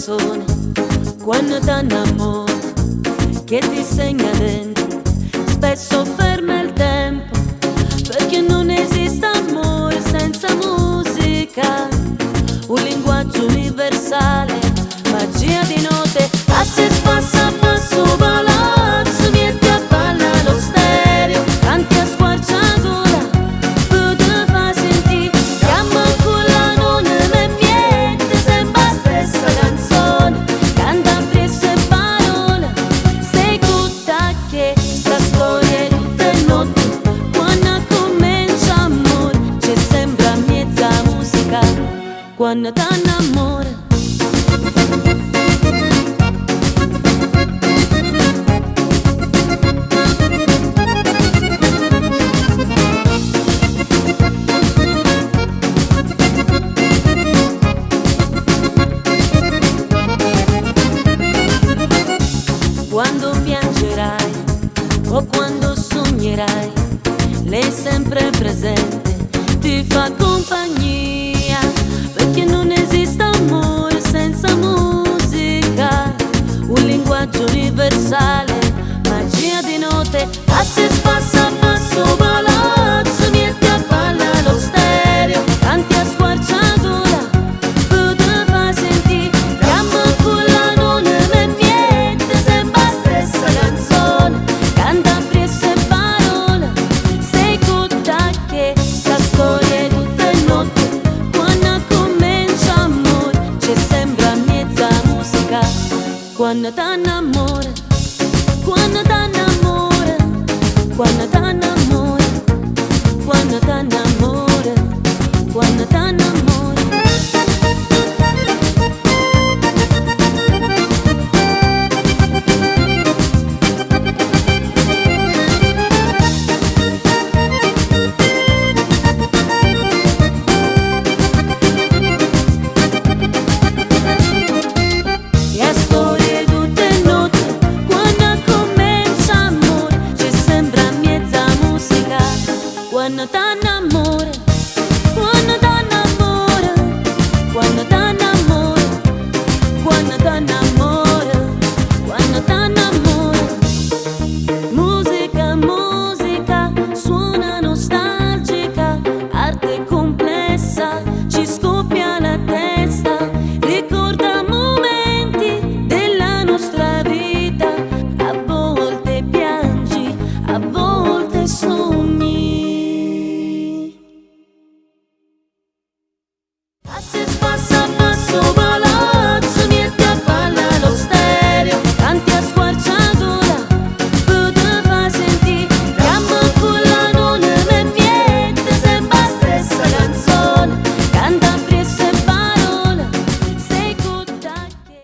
canzone quando t'annamori che ti segna dentro, spesso ferma il tempo, perché non esiste amore senza musica, un linguaggio universale, magia di note, passi e spassa a passo palazzo, metti a balla lo stereo, canti a squarciagola, tu te fai sentire, chiama quella non è niente, sembra stessa canzone, canta presso e parole, sei tutta che sta storia tutte notti, quando comincia amore, c'è sembra mezza musica, quando t'annamora. Quando piangerai o quando sognerai, lei è sempre presente, ti fa compagnia, perché non esiste amore senza musica, un linguaggio universale, magia di note, passi e spassa a passo palazzo, niente a balla lo stereo, canti a squarciagola, tu te fai sentire, chiama quella non è niente, sembra stessa canzone, canta presso e parole, sei tutta che sta storia tutte notte, quando comincia amore, c'è sembra mezza musica, quando t'annamora, quando t'annamora, quando t'annamora, quando t'annamora, quando t'annamora. E storie tutte notte, quando comincia amore, c'è sembra mezza musica, quando t'annamora.